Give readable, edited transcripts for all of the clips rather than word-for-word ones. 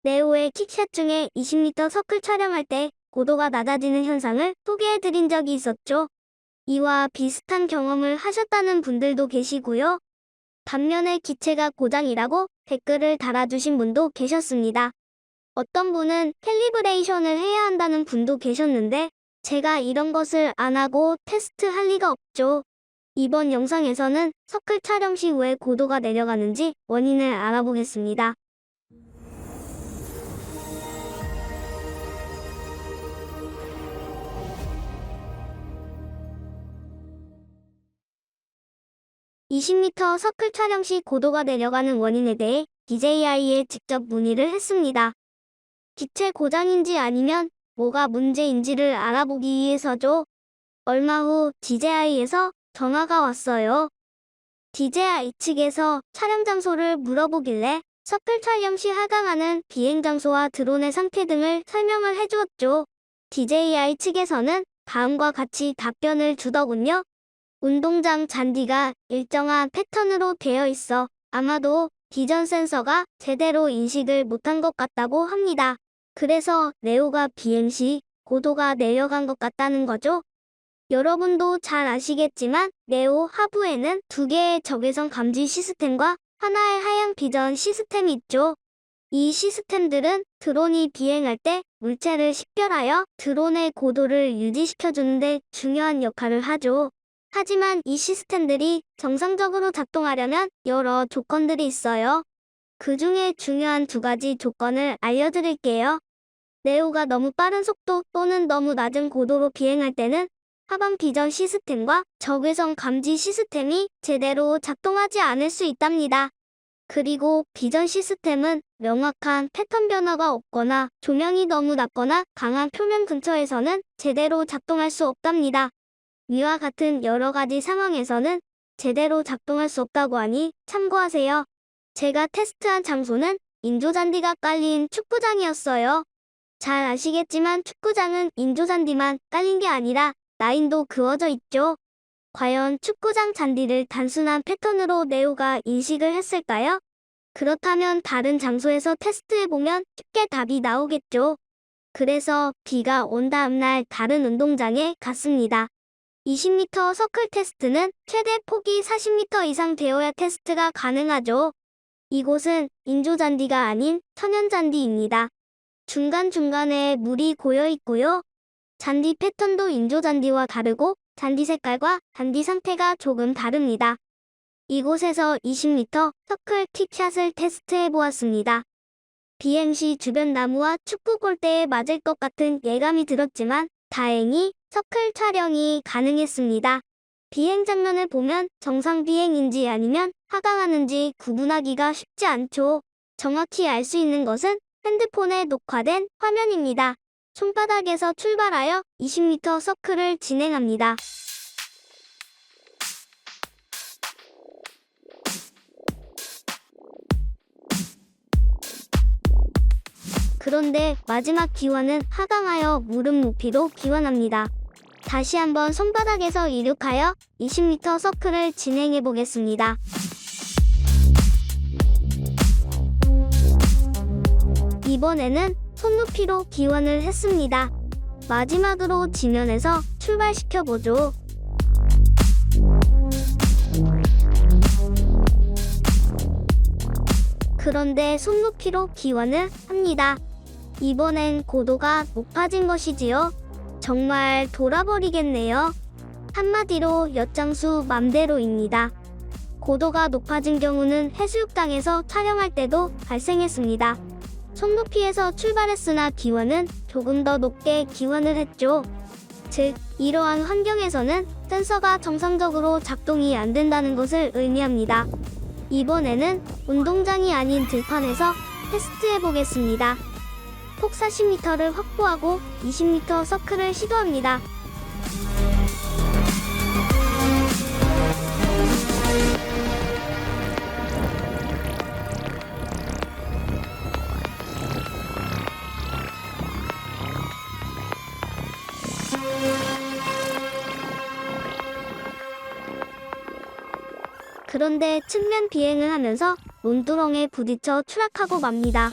네오의 킥샷 중에 20m 서클 촬영할 때 고도가 낮아지는 현상을 소개해드린 적이 있었죠. 이와 비슷한 경험을 하셨다는 분들도 계시고요. 반면에 기체가 고장이라고 댓글을 달아주신 분도 계셨습니다. 어떤 분은 캘리브레이션을 해야 한다는 분도 계셨는데 제가 이런 것을 안 하고 테스트할 리가 없죠. 이번 영상에서는 서클 촬영 시 왜 고도가 내려가는지 원인을 알아보겠습니다. (20m) 서클 촬영 시 고도가 내려가는 원인에 대해 DJI에 직접 문의를 했습니다. 기체 고장인지 아니면 뭐가 문제인지를 알아보기 위해서죠. 얼마 후 DJI에서 전화가 왔어요. DJI 측에서 촬영 장소를 물어보길래 서클 촬영 시 하강하는 비행 장소와 드론의 상태 등을 설명을 해주었죠. DJI 측에서는 다음과 같이 답변을 주더군요. 운동장 잔디가 일정한 패턴으로 되어 있어 아마도 비전 센서가 제대로 인식을 못한 것 같다고 합니다. 그래서 네오가 비행 시 고도가 내려간 것 같다는 거죠. 여러분도 잘 아시겠지만 네오 하부에는 2개의 적외선 감지 시스템과 하나의 하향 비전 시스템이 있죠. 이 시스템들은 드론이 비행할 때 물체를 식별하여 드론의 고도를 유지시켜주는 데 중요한 역할을 하죠. 하지만 이 시스템들이 정상적으로 작동하려면 여러 조건들이 있어요. 그 중에 중요한 2가지 조건을 알려드릴게요. 네오가 너무 빠른 속도 또는 너무 낮은 고도로 비행할 때는 하방 비전 시스템과 적외선 감지 시스템이 제대로 작동하지 않을 수 있답니다. 그리고 비전 시스템은 명확한 패턴 변화가 없거나 조명이 너무 낮거나 강한 표면 근처에서는 제대로 작동할 수 없답니다. 위와 같은 여러 가지 상황에서는 제대로 작동할 수 없다고 하니 참고하세요. 제가 테스트한 장소는 인조잔디가 깔린 축구장이었어요. 잘 아시겠지만 축구장은 인조잔디만 깔린 게 아니라 라인도 그어져 있죠. 과연 축구장 잔디를 단순한 패턴으로 네오가 인식을 했을까요? 그렇다면 다른 장소에서 테스트해보면 쉽게 답이 나오겠죠. 그래서 비가 온 다음날 다른 운동장에 갔습니다. 20m 서클 테스트는 최대 폭이 40m 이상 되어야 테스트가 가능하죠. 이곳은 인조잔디가 아닌 천연잔디입니다. 중간중간에 물이 고여 있고요. 잔디 패턴도 인조잔디와 다르고 잔디 색깔과 잔디 상태가 조금 다릅니다. 이곳에서 20m 서클 킥샷을 테스트해 보았습니다. 비행 시 주변 나무와 축구 골대에 맞을 것 같은 예감이 들었지만 다행히 서클 촬영이 가능했습니다. 비행 장면을 보면 정상 비행인지 아니면 하강하는지 구분하기가 쉽지 않죠. 정확히 알 수 있는 것은 핸드폰에 녹화된 화면입니다. 손바닥에서 출발하여 20m 서클을 진행합니다. 그런데 마지막 기원은 하강하여 무릎 높이로 기원합니다. 다시 한번 손바닥에서 이륙하여 20m 서클을 진행해 보겠습니다. 이번에는 손높이로 기원을 했습니다. 마지막으로 지면에서 출발시켜보죠. 그런데 손높이로 기원을 합니다. 이번엔 고도가 높아진 것이지요. 정말 돌아버리겠네요. 한마디로 엿장수 맘대로입니다. 고도가 높아진 경우는 해수욕장에서 촬영할 때도 발생했습니다. 손높이에서 출발했으나 기원은 조금 더 높게 기원을 했죠. 즉, 이러한 환경에서는 센서가 정상적으로 작동이 안 된다는 것을 의미합니다. 이번에는 운동장이 아닌 들판에서 테스트해 보겠습니다. 폭 40m를 확보하고 20m 서클을 시도합니다. 그런데 측면 비행을 하면서 논두렁에 부딪혀 추락하고 맙니다.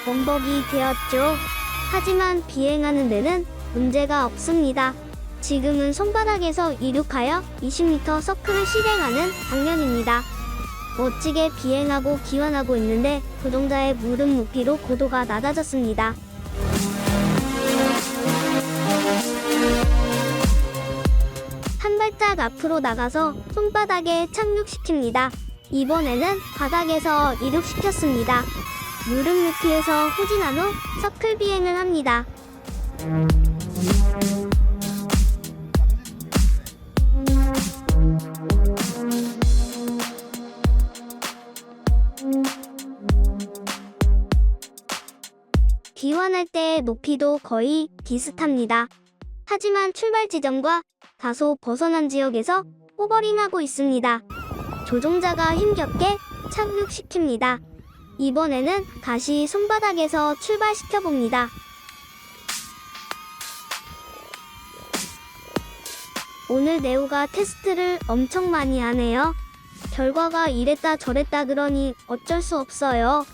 원벅이 되었죠. 하지만 비행하는 데는 문제가 없습니다. 지금은 손바닥에서 이륙하여 20m 서클을 실행하는 장면입니다. 멋지게 비행하고 기원하고 있는데 조종자의 무릎 높이로 고도가 낮아졌습니다. 한 발짝 앞으로 나가서 손바닥에 착륙시킵니다. 이번에는 바닥에서 이륙시켰습니다. 무릎 높이에서 후진한 후 서클 비행을 합니다. 기원할 때의 높이도 거의 비슷합니다. 하지만 출발 지점과 다소 벗어난 지역에서 호버링하고 있습니다. 조종자가 힘겹게 착륙시킵니다. 이번에는 다시 손바닥에서 출발시켜봅니다. 오늘 네오가 테스트를 엄청 많이 하네요. 결과가 이랬다 저랬다 그러니 어쩔 수 없어요.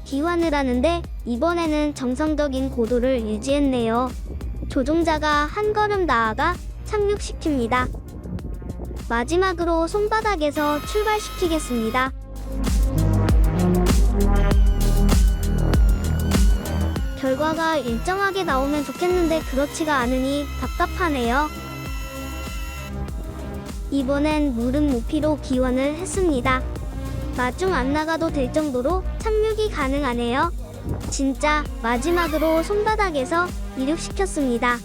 기원을 하는데 이번에는 정상적인 고도를 유지했네요. 조종자가 한 걸음 나아가 착륙시킵니다. 마지막으로 손바닥에서 출발시키겠습니다. 결과가 일정하게 나오면 좋겠는데 그렇지가 않으니 답답하네요. 이번엔 무릎 높이로 기원을 했습니다. 마중 안 나가도 될 정도로 착륙이 가능하네요. 진짜 마지막으로 손바닥에서 이륙시켰습니다.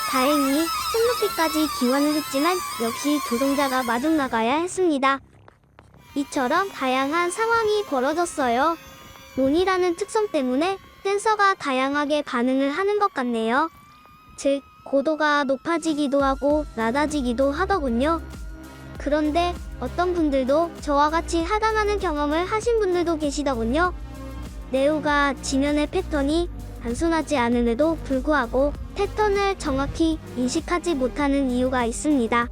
다행히 손높이까지 기원을 했지만 역시 조종자가 마중 나가야 했습니다. 이처럼 다양한 상황이 벌어졌어요. 론이라는 특성 때문에 센서가 다양하게 반응을 하는 것 같네요. 즉, 고도가 높아지기도 하고 낮아지기도 하더군요. 그런데 어떤 분들도 저와 같이 하강하는 경험을 하신 분들도 계시더군요. 네오가 지면의 패턴이 단순하지 않음에도 불구하고 패턴을 정확히 인식하지 못하는 이유가 있습니다.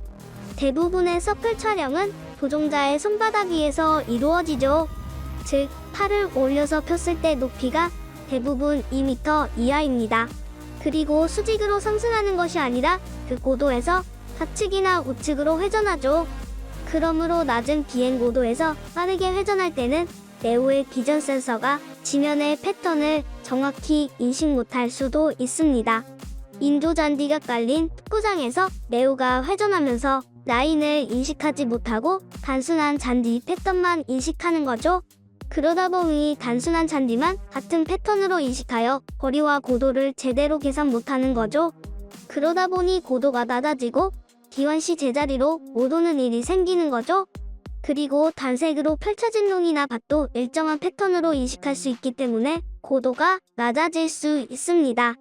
대부분의 서클 촬영은 조종자의 손바닥 위에서 이루어지죠. 즉, 팔을 올려서 폈을 때 높이가 대부분 2m 이하입니다. 그리고 수직으로 상승하는 것이 아니라 그 고도에서 좌측이나 우측으로 회전하죠. 그러므로 낮은 비행 고도에서 빠르게 회전할 때는 네오의 비전 센서가 지면의 패턴을 정확히 인식 못할 수도 있습니다. 인조 잔디가 깔린 축구장에서 네오가 회전하면서 라인을 인식하지 못하고 단순한 잔디 패턴만 인식하는 거죠. 그러다 보니 단순한 잔디만 같은 패턴으로 인식하여 거리와 고도를 제대로 계산 못하는 거죠. 그러다 보니 고도가 낮아지고 기원시 제자리로 못 오는 일이 생기는 거죠. 그리고 단색으로 펼쳐진 론이나 밭도 일정한 패턴으로 인식할 수 있기 때문에 고도가 낮아질 수 있습니다.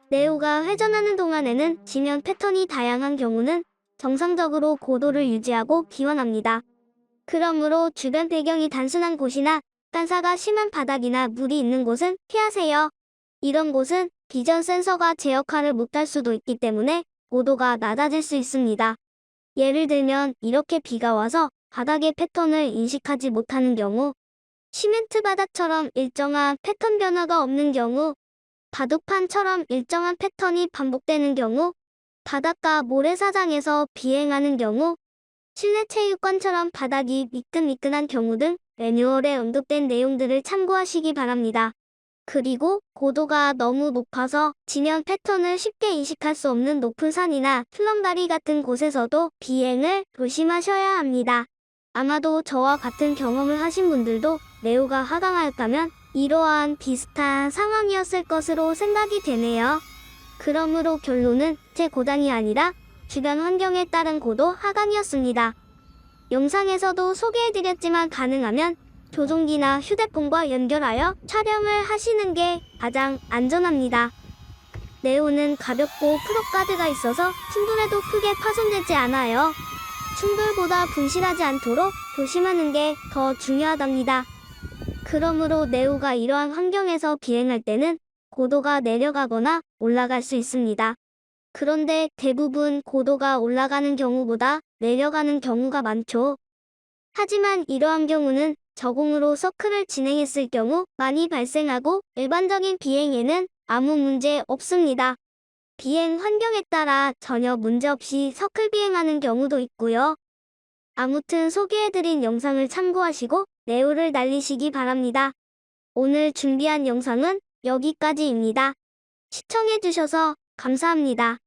네오가 회전하는 동안에는 지면 패턴이 다양한 경우는 정상적으로 고도를 유지하고 기원합니다. 그러므로 주변 배경이 단순한 곳이나 간사가 심한 바닥이나 물이 있는 곳은 피하세요. 이런 곳은 비전 센서가 제 역할을 못할 수도 있기 때문에 고도가 낮아질 수 있습니다. 예를 들면 이렇게 비가 와서 바닥의 패턴을 인식하지 못하는 경우, 시멘트 바닥처럼 일정한 패턴 변화가 없는 경우, 바둑판처럼 일정한 패턴이 반복되는 경우, 바닷가 모래사장에서 비행하는 경우, 실내 체육관처럼 바닥이 미끈미끈한 경우 등 매뉴얼에 언급된 내용들을 참고하시기 바랍니다. 그리고 고도가 너무 높아서 지면 패턴을 쉽게 인식할 수 없는 높은 산이나 출렁다리 같은 곳에서도 비행을 조심하셔야 합니다. 아마도 저와 같은 경험을 하신 분들도 네오가 하강하였다면 이러한 비슷한 상황이었을 것으로 생각이 되네요. 그러므로 결론은 제 고장이 아니라 주변 환경에 따른 고도 하강이었습니다. 영상에서도 소개해드렸지만 가능하면 조종기나 휴대폰과 연결하여 촬영을 하시는 게 가장 안전합니다. 네오는 가볍고 프로가드가 있어서 충돌에도 크게 파손되지 않아요. 충돌보다 분실하지 않도록 조심하는 게 더 중요하답니다. 그러므로 네오가 이러한 환경에서 비행할 때는 고도가 내려가거나 올라갈 수 있습니다. 그런데 대부분 고도가 올라가는 경우보다 내려가는 경우가 많죠. 하지만 이러한 경우는 저공으로 서클을 진행했을 경우 많이 발생하고 일반적인 비행에는 아무 문제 없습니다. 비행 환경에 따라 전혀 문제없이 서클 비행하는 경우도 있고요. 아무튼 소개해드린 영상을 참고하시고 네오를 날리시기 바랍니다. 오늘 준비한 영상은 여기까지입니다. 시청해주셔서 감사합니다.